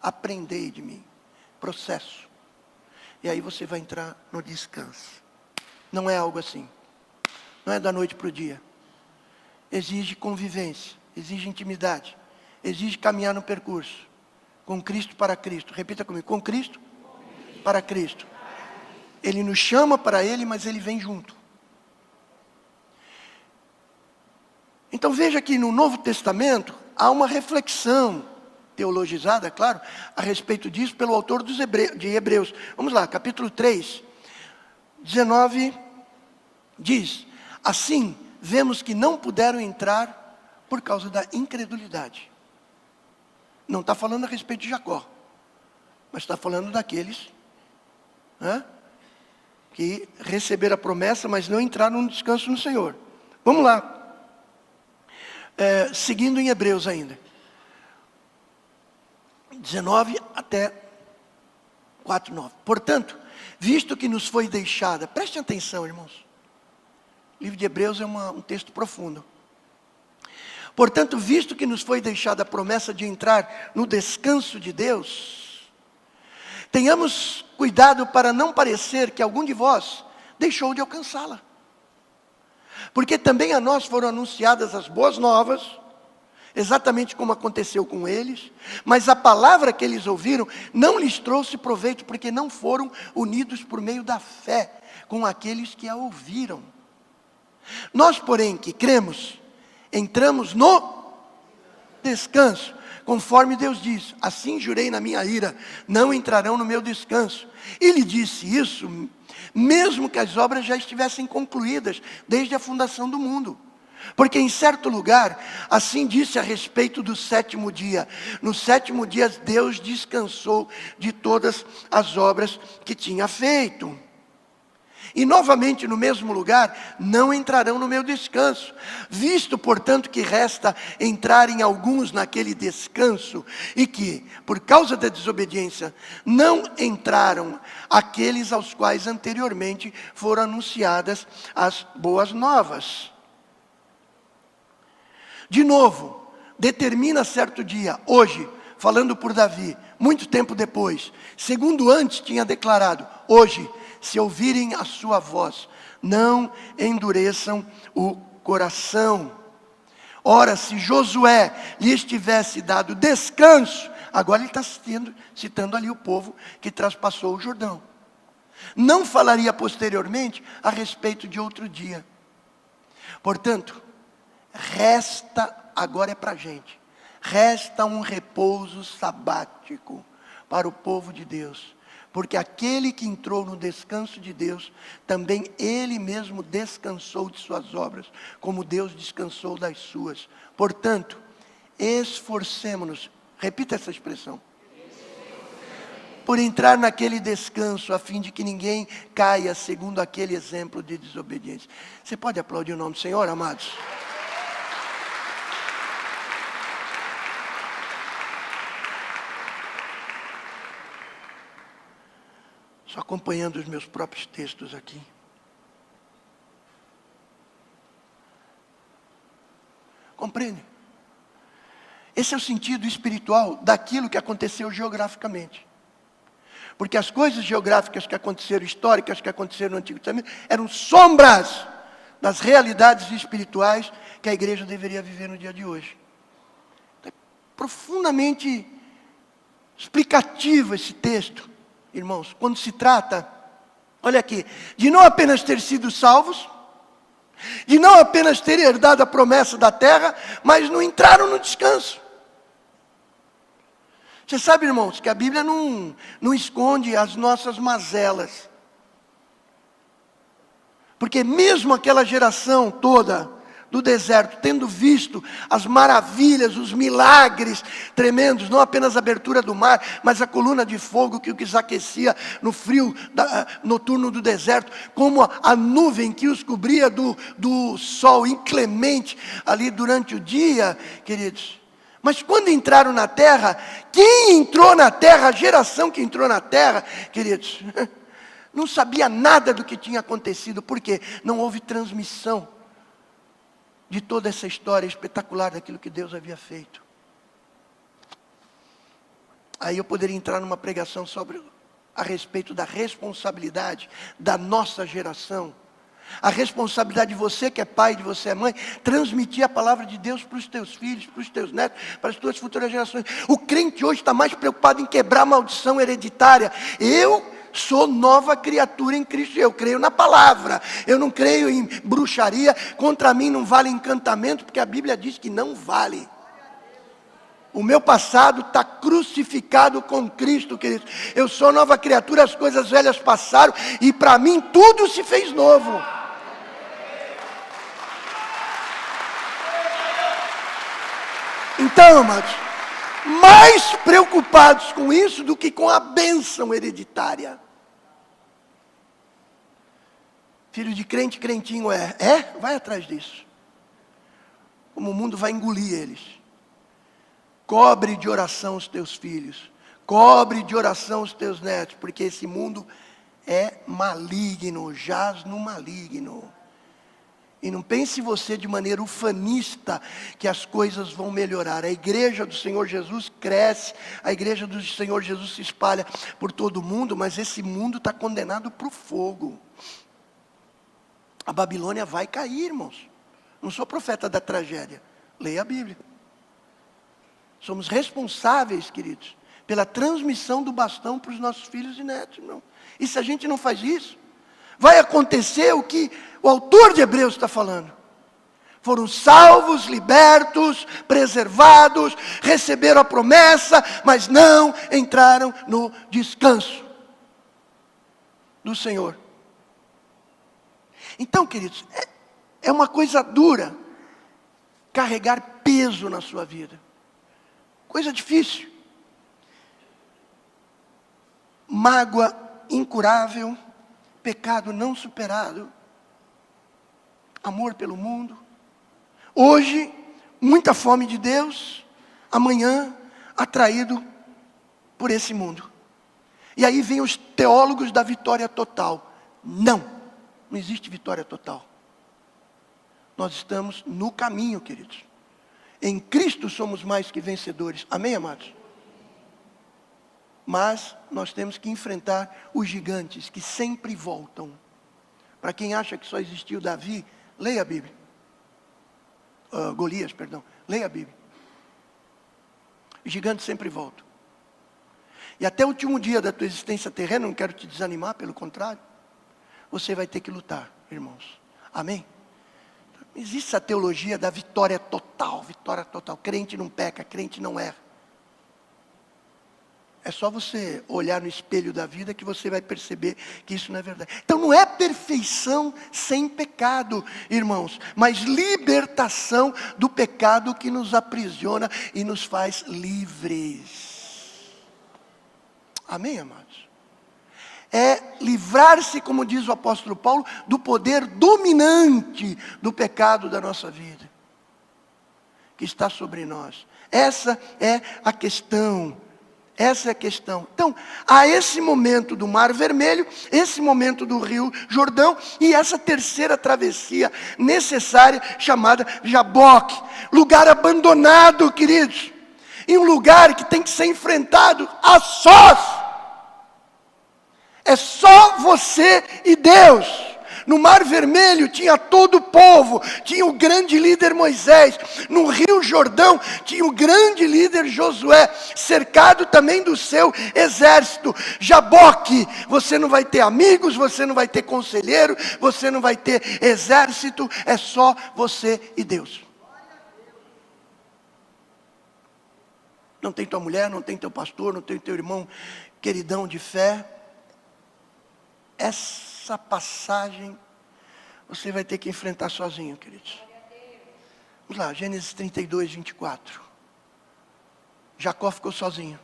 Aprendei de mim. Processo. E aí você vai entrar no descanso. Não é algo assim. Não é da noite para o dia. Exige convivência. Exige intimidade. Exige caminhar no percurso. Com Cristo para Cristo. Repita comigo. Com Cristo para Cristo. Ele nos chama para Ele, mas Ele vem junto. Então veja que no Novo Testamento há uma reflexão teologizada, claro, a respeito disso pelo autor de Hebreus. Vamos lá, capítulo 3, 19, diz: assim, vemos que não puderam entrar por causa da incredulidade. Não está falando a respeito de Jacó, mas está falando daqueles que receberam a promessa, mas não entraram no descanso no Senhor. Vamos lá. Seguindo em Hebreus ainda. 19 até 4:9. Portanto, visto que nos foi deixada, preste atenção, irmãos. O livro de Hebreus é um texto profundo. Portanto, visto que nos foi deixada a promessa de entrar no descanso de Deus, tenhamos cuidado para não parecer que algum de vós deixou de alcançá-la. Porque também a nós foram anunciadas as boas novas, exatamente como aconteceu com eles, mas a palavra que eles ouviram não lhes trouxe proveito, porque não foram unidos por meio da fé com aqueles que a ouviram. Nós, porém, que cremos, entramos no descanso, conforme Deus diz: assim jurei na minha ira, não entrarão no meu descanso. Ele disse isso mesmo que as obras já estivessem concluídas desde a fundação do mundo. Porque em certo lugar, assim disse a respeito do sétimo dia: no sétimo dia Deus descansou de todas as obras que tinha feito. E novamente no mesmo lugar, não entrarão no meu descanso. Visto, portanto, que resta entrarem alguns naquele descanso, e que, por causa da desobediência, não entraram aqueles aos quais anteriormente foram anunciadas as boas novas. De novo, determina certo dia, hoje, falando por Davi, muito tempo depois, segundo antes tinha declarado: hoje, se ouvirem a sua voz, não endureçam o coração. Ora, se Josué lhes tivesse dado descanso, agora ele está citando ali o povo que traspassou o Jordão. Não falaria posteriormente a respeito de outro dia. Portanto, resta, agora é para a gente, resta um repouso sabático para o povo de Deus. Porque aquele que entrou no descanso de Deus, também Ele mesmo descansou de suas obras, como Deus descansou das suas. Portanto, esforcemo-nos, repita essa expressão. por entrar naquele descanso, a fim de que ninguém caia segundo aquele exemplo de desobediência. Você pode aplaudir o nome do Senhor, amados? Só acompanhando os meus próprios textos aqui. Compreende? Esse é o sentido espiritual daquilo que aconteceu geograficamente. Porque as coisas geográficas que aconteceram, históricas que aconteceram no Antigo Testamento, eram sombras das realidades espirituais que a igreja deveria viver no dia de hoje. É profundamente explicativo esse texto, irmãos, quando se trata, olha aqui, de não apenas ter sido salvos, de não apenas ter herdado a promessa da terra, mas não entraram no descanso. Você sabe, irmãos, que a Bíblia não esconde as nossas mazelas. Porque mesmo aquela geração toda do deserto, tendo visto as maravilhas, os milagres tremendos, não apenas a abertura do mar, mas a coluna de fogo que os aquecia no frio noturno do deserto, como a nuvem que os cobria do sol inclemente ali durante o dia, queridos. Mas quando entraram na terra, quem entrou na terra, a geração que entrou na terra, queridos, não sabia nada do que tinha acontecido. Por quê? Não houve transmissão de toda essa história espetacular daquilo que Deus havia feito. Aí eu poderia entrar numa pregação a respeito da responsabilidade da nossa geração. A responsabilidade de você que é pai, de você é mãe, transmitir a palavra de Deus para os teus filhos, para os teus netos, para as tuas futuras gerações. O crente hoje está mais preocupado em quebrar a maldição hereditária. Eu sou nova criatura em Cristo, eu creio na palavra, eu não creio em bruxaria, contra mim não vale encantamento, porque a Bíblia diz que não vale. O meu passado está crucificado com Cristo, querido. Eu sou nova criatura, as coisas velhas passaram, e para mim tudo se fez novo. Então, amados, mais preocupados com isso do que com a bênção hereditária. Filho de crente, crentinho é? Vai atrás disso. Como o mundo vai engolir eles. Cobre de oração os teus filhos. Cobre de oração os teus netos. Porque esse mundo é maligno, jaz no maligno. E não pense você de maneira ufanista que as coisas vão melhorar. A igreja do Senhor Jesus cresce, a igreja do Senhor Jesus se espalha por todo o mundo, mas esse mundo está condenado para o fogo. A Babilônia vai cair, irmãos. Não sou profeta da tragédia. Leia a Bíblia. Somos responsáveis, queridos, pela transmissão do bastão para os nossos filhos e netos, irmão. E se a gente não faz isso, vai acontecer o que o autor de Hebreus está falando. Foram salvos, libertos, preservados, receberam a promessa, mas não entraram no descanso do Senhor. Então, queridos, é uma coisa dura carregar peso na sua vida. Coisa difícil. Mágoa incurável, pecado não superado, amor pelo mundo. Hoje, muita fome de Deus, amanhã, atraído por esse mundo. E aí vem os teólogos da vitória total. Não existe vitória total. Nós estamos no caminho, queridos. Em Cristo somos mais que vencedores. Amém, amados? Mas nós temos que enfrentar os gigantes que sempre voltam. Para quem acha que só existiu Davi, leia a Bíblia. Golias, perdão. Leia a Bíblia. Os gigantes sempre voltam. E até o último dia da tua existência terrena, não quero te desanimar, pelo contrário, você vai ter que lutar, irmãos. Amém? Existe a teologia da vitória total, vitória total. Crente não peca, crente não erra. É só você olhar no espelho da vida que você vai perceber que isso não é verdade. Então não é perfeição sem pecado, irmãos, mas libertação do pecado que nos aprisiona e nos faz livres. Amém, amados? É livrar-se, como diz o apóstolo Paulo, do poder dominante do pecado da nossa vida, que está sobre nós. Essa é a questão. Essa é a questão. Então, há esse momento do Mar Vermelho, esse momento do Rio Jordão, e essa terceira travessia necessária, chamada Jaboque. Lugar abandonado, queridos. E um lugar que tem que ser enfrentado a sós. É só você e Deus. No Mar Vermelho tinha todo o povo, tinha o grande líder Moisés. No Rio Jordão tinha o grande líder Josué, cercado também do seu exército. Jaboque, você não vai ter amigos, você não vai ter conselheiro, você não vai ter exército, é só você e Deus. Não tem tua mulher, não tem teu pastor, não tem teu irmão queridão de fé. Essa passagem você vai ter que enfrentar sozinho, queridos. Vamos lá, Gênesis 32, 24. Jacó ficou sozinho.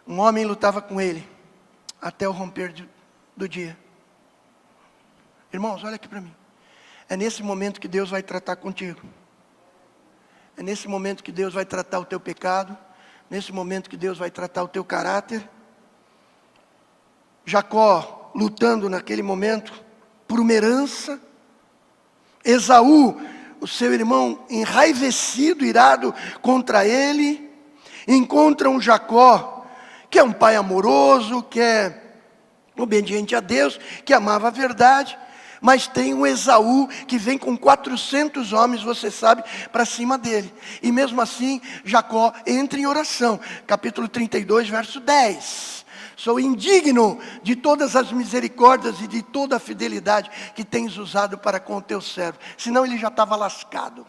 Um homem lutava com ele até o romper do dia. Irmãos, olha aqui para mim. É nesse momento que Deus vai tratar contigo. É nesse momento que Deus vai tratar o teu pecado. Nesse momento que Deus vai tratar o teu caráter. Jacó lutando naquele momento por uma herança. Esaú, o seu irmão enraivecido, irado contra ele. Encontra um Jacó, que é um pai amoroso, que é obediente a Deus, que amava a verdade. Mas tem um Esaú que vem com 400 homens, você sabe, para cima dele. E mesmo assim, Jacó entra em oração. Capítulo 32, verso 10. Sou indigno de todas as misericórdias e de toda a fidelidade que tens usado para com o teu servo. Senão ele já estava lascado.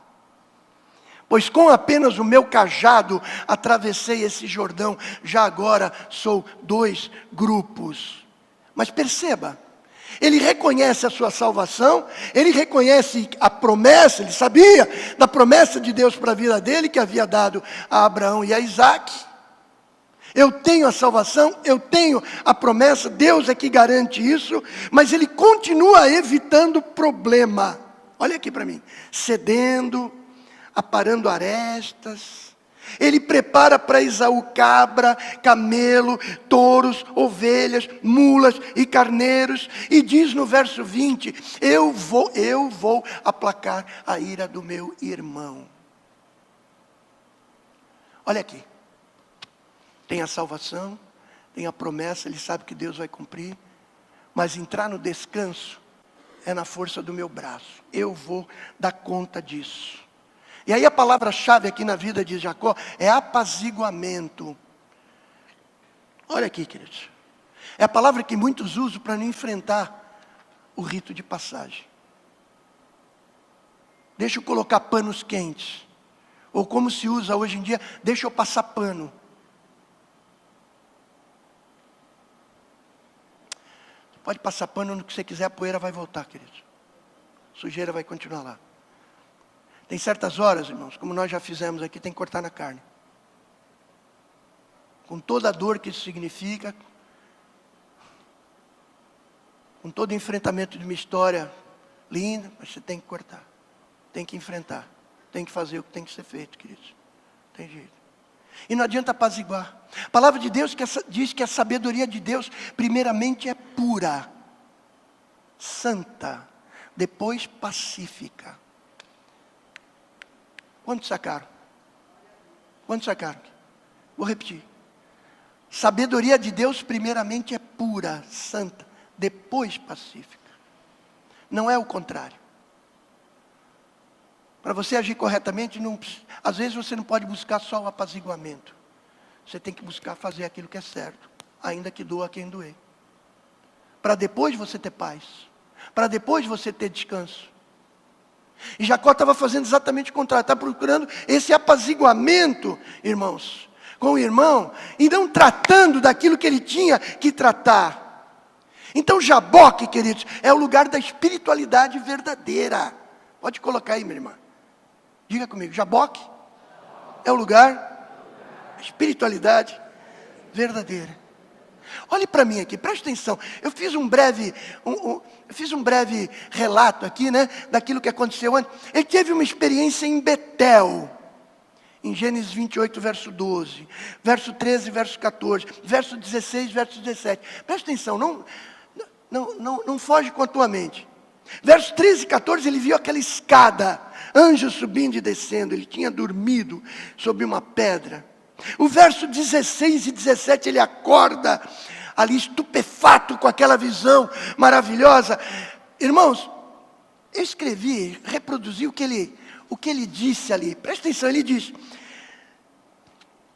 Pois com apenas o meu cajado atravessei esse Jordão. Já agora sou 2 grupos. Mas perceba, ele reconhece a sua salvação, ele reconhece a promessa, ele sabia da promessa de Deus para a vida dele, que havia dado a Abraão e a Isaac. Eu tenho a salvação, eu tenho a promessa, Deus é que garante isso, mas ele continua evitando problema. Olha aqui para mim, cedendo, aparando arestas. Ele prepara para Esaú cabra, camelo, touros, ovelhas, mulas e carneiros. E diz no verso 20, eu vou aplacar a ira do meu irmão. Olha aqui. Tem a salvação, tem a promessa, ele sabe que Deus vai cumprir. Mas entrar no descanso é na força do meu braço. Eu vou dar conta disso. E aí a palavra-chave aqui na vida de Jacó é apaziguamento. Olha aqui, queridos. É a palavra que muitos usam para não enfrentar o rito de passagem. Deixa eu colocar panos quentes. Ou como se usa hoje em dia, deixa eu passar pano. Pode passar pano no que você quiser, a poeira vai voltar, queridos. A sujeira vai continuar lá. Tem certas horas, irmãos, como nós já fizemos aqui, tem que cortar na carne. Com toda a dor que isso significa, com todo o enfrentamento de uma história linda, mas você tem que cortar. Tem que enfrentar. Tem que fazer o que tem que ser feito, queridos. Não tem jeito. E não adianta apaziguar. A palavra de Deus diz que a sabedoria de Deus, primeiramente, é pura, santa, depois pacífica. Quantos sacaram? Quantos sacaram? Vou repetir. Sabedoria de Deus, primeiramente, é pura, santa, depois pacífica. Não é o contrário. Para você agir corretamente, às vezes você não pode buscar só o apaziguamento. Você tem que buscar fazer aquilo que é certo, ainda que doa quem doer. Para depois você ter paz. Para depois você ter descanso. E Jacó estava fazendo exatamente o contrário. Estava procurando esse apaziguamento, irmãos, com o irmão, e não tratando daquilo que ele tinha que tratar. Então Jaboque, queridos, é o lugar da espiritualidade verdadeira. Pode colocar aí, minha irmã. Diga comigo, Jaboque é o lugar da espiritualidade verdadeira. Olhe para mim aqui, preste atenção. Eu fiz um breve relato aqui, né, daquilo que aconteceu antes. Ele teve uma experiência em Betel, em Gênesis 28, verso 12, verso 13, verso 14, verso 16, verso 17. Preste atenção, não foge com a tua mente. Verso 13 e 14, ele viu aquela escada, anjos subindo e descendo. Ele tinha dormido sobre uma pedra. O verso 16 e 17, ele acorda ali estupefato com aquela visão maravilhosa. Irmãos, eu escrevi, reproduzi o que ele disse ali. Presta atenção, ele diz: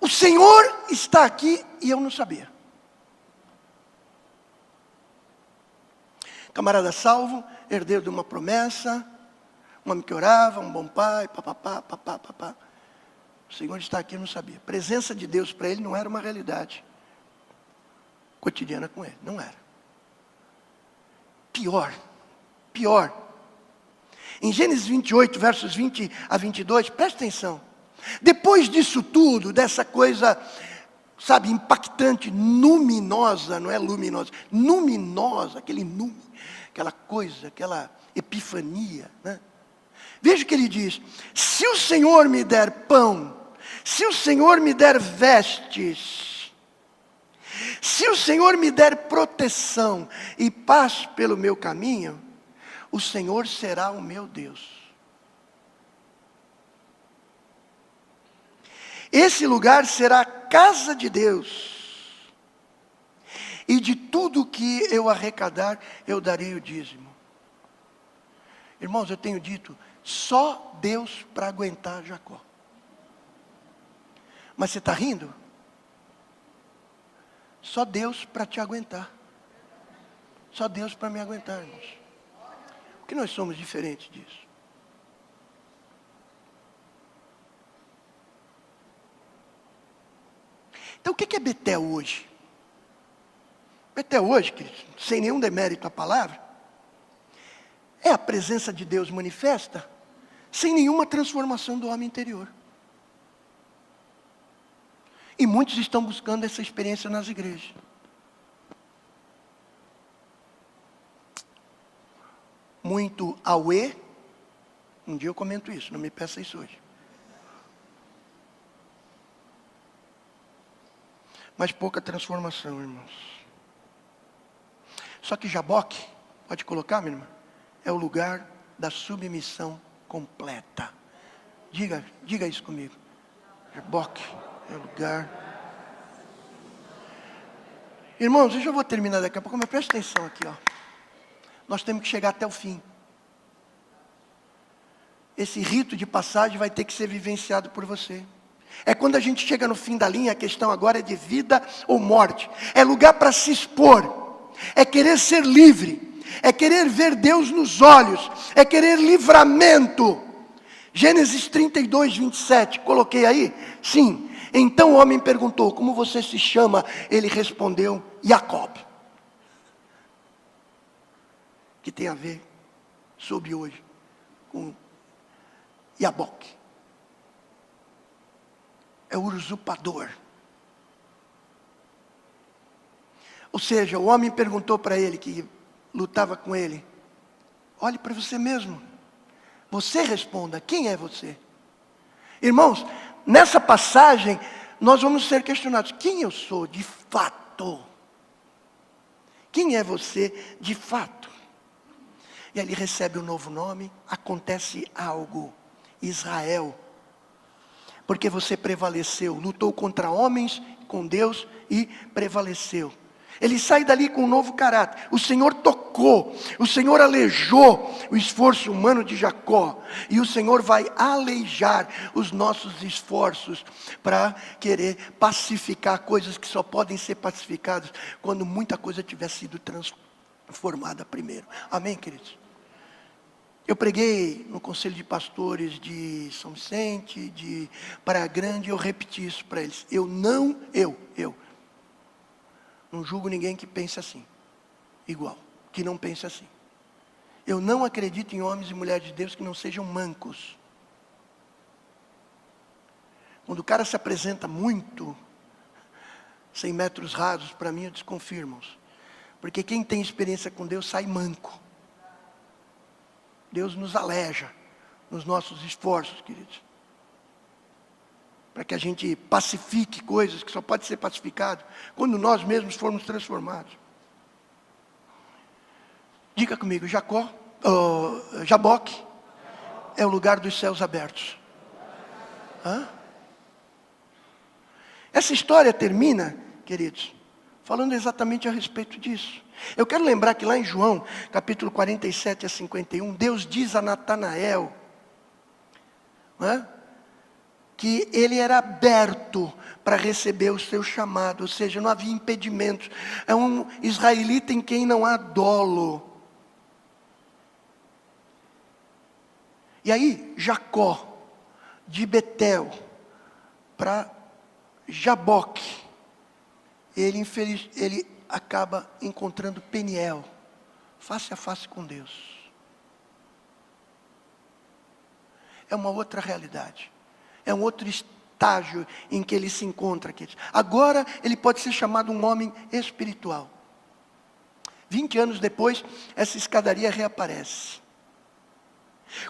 o Senhor está aqui e eu não sabia. Camarada salvo, herdeiro de uma promessa, um homem que orava, um bom pai, papapá. O Senhor está aqui, eu não sabia. A presença de Deus para ele não era uma realidade cotidiana com ele, não era. Pior. Em Gênesis 28, versos 20 a 22, presta atenção. Depois disso tudo, dessa coisa, sabe, impactante, luminosa, não é luminosa, luminosa, aquele nume, aquela coisa, aquela epifania, né? Veja o que ele diz: se o Senhor me der pão, se o Senhor me der vestes, se o Senhor me der proteção e paz pelo meu caminho, o Senhor será o meu Deus. Esse lugar será a casa de Deus, e de tudo que eu arrecadar, eu darei o dízimo. Irmãos, eu tenho dito, só Deus para aguentar Jacó. Mas você está rindo? Só Deus para te aguentar. Só Deus para me aguentar, irmãos. Porque nós somos diferentes disso. Então o que é Betel hoje? Betel hoje, queridos, sem nenhum demérito à palavra, é a presença de Deus manifesta, sem nenhuma transformação do homem interior. E muitos estão buscando essa experiência nas igrejas. Muito auê. Um dia eu comento isso, não me peça isso hoje. Mas pouca transformação, irmãos. Só que Jaboque, pode colocar, minha irmã, é o lugar da submissão completa. Diga isso comigo. Jaboque é o lugar. Irmãos, eu já vou terminar daqui a pouco, mas presta atenção aqui, ó. Nós temos que chegar até o fim. Esse rito de passagem vai ter que ser vivenciado por você. É quando a gente chega no fim da linha, a questão agora é de vida ou morte. É lugar para se expor. É querer ser livre. É querer ver Deus nos olhos. É querer livramento. Gênesis 32, 27. Coloquei aí? Sim. Então o homem perguntou: como você se chama? Ele respondeu: Jacob. Que tem a ver, sobre hoje, com Jaboque. É o usurpador. Ou seja, o homem perguntou para ele, que lutava com ele: olhe para você mesmo. Você responda, quem é você? Irmãos, nessa passagem, nós vamos ser questionados: quem eu sou de fato? Quem é você de fato? E ele recebe um novo nome, acontece algo. Israel. Porque você prevaleceu, lutou contra homens, com Deus e prevaleceu. Ele sai dali com um novo caráter. O Senhor tocou, o Senhor aleijou o esforço humano de Jacó. E o Senhor vai aleijar os nossos esforços para querer pacificar coisas que só podem ser pacificadas quando muita coisa tiver sido transformada primeiro. Amém, queridos? Eu preguei no Conselho de Pastores de São Vicente, de Praia Grande, e eu repeti isso para eles. Eu não julgo ninguém que pense assim, igual, que não pense assim. Eu não acredito em homens e mulheres de Deus que não sejam mancos. Quando o cara se apresenta muito, 100 metros rasos, para mim, eu desconfio, irmãos. Porque quem tem experiência com Deus sai manco. Deus nos aleja nos nossos esforços, queridos. Para que a gente pacifique coisas que só pode ser pacificado quando nós mesmos formos transformados. Diga comigo, Jaboque é o lugar dos céus abertos. Essa história termina, queridos, falando exatamente a respeito disso. Eu quero lembrar que lá em João, capítulo 47 a 51, Deus diz a Natanael, que ele era aberto para receber o seu chamado, ou seja, não havia impedimentos. É um israelita em quem não há dolo. E aí, Jacó, de Betel para Jaboque, ele acaba encontrando Peniel, face a face com Deus. É uma outra realidade. É um outro estágio em que ele se encontra aqui. Agora ele pode ser chamado um homem espiritual. 20 anos depois, essa escadaria reaparece.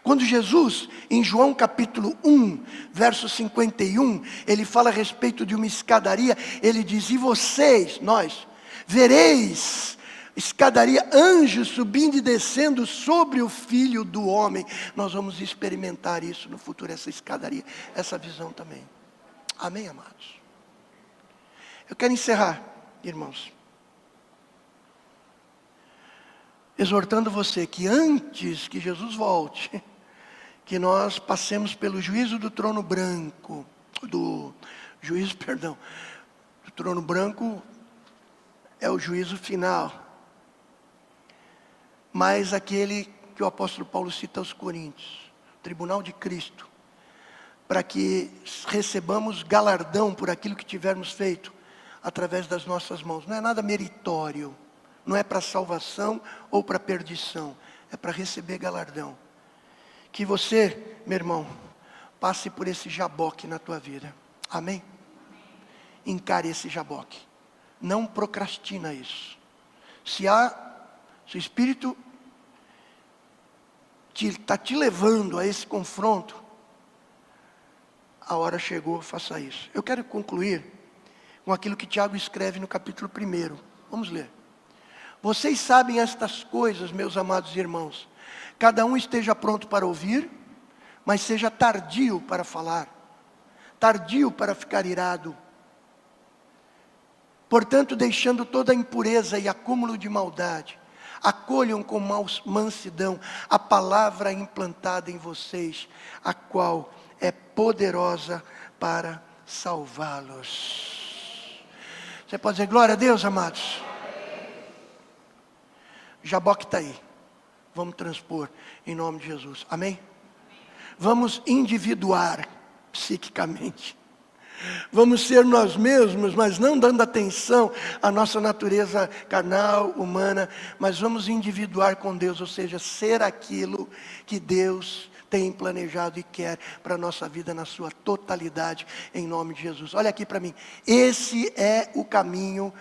Quando Jesus, em João capítulo 1, verso 51, ele fala a respeito de uma escadaria, ele diz, e vocês, nós, vereis escadaria, anjos subindo e descendo sobre o Filho do Homem. Nós vamos experimentar isso no futuro, essa escadaria, essa visão também. Amém, amados? Eu quero encerrar, irmãos, exortando você que antes que Jesus volte, que nós passemos pelo juízo do trono branco, do trono branco é o juízo final, mas aquele que o apóstolo Paulo cita aos Coríntios, tribunal de Cristo, para que recebamos galardão por aquilo que tivermos feito através das nossas mãos. Não é nada meritório, não é para salvação ou para perdição, é para receber galardão. Que você, meu irmão, passe por esse Jaboque na tua vida. Amém? Encare esse Jaboque. Não procrastina isso. Se o Espírito está te levando a esse confronto, a hora chegou, faça isso. Eu quero concluir com aquilo que Tiago escreve no capítulo 1. Vamos ler. Vocês sabem estas coisas, meus amados irmãos. Cada um esteja pronto para ouvir, mas seja tardio para falar, tardio para ficar irado. Portanto, deixando toda a impureza e acúmulo de maldade, acolham com mansidão a palavra implantada em vocês, a qual é poderosa para salvá-los. Você pode dizer glória a Deus, amados? Jaboque está aí. Vamos transpor em nome de Jesus. Amém? Vamos individuar psiquicamente. Vamos ser nós mesmos, mas não dando atenção à nossa natureza carnal, humana, mas vamos individuar com Deus, ou seja, ser aquilo que Deus tem planejado e quer para a nossa vida na sua totalidade, em nome de Jesus. Olha aqui para mim, esse é o caminho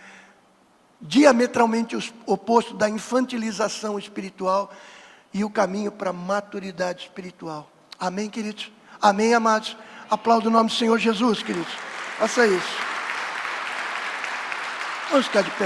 diametralmente oposto da infantilização espiritual e o caminho para a maturidade espiritual. Amém, queridos? Amém, amados? Aplauda o nome do Senhor Jesus, queridos. Faça isso. Vamos ficar de pé.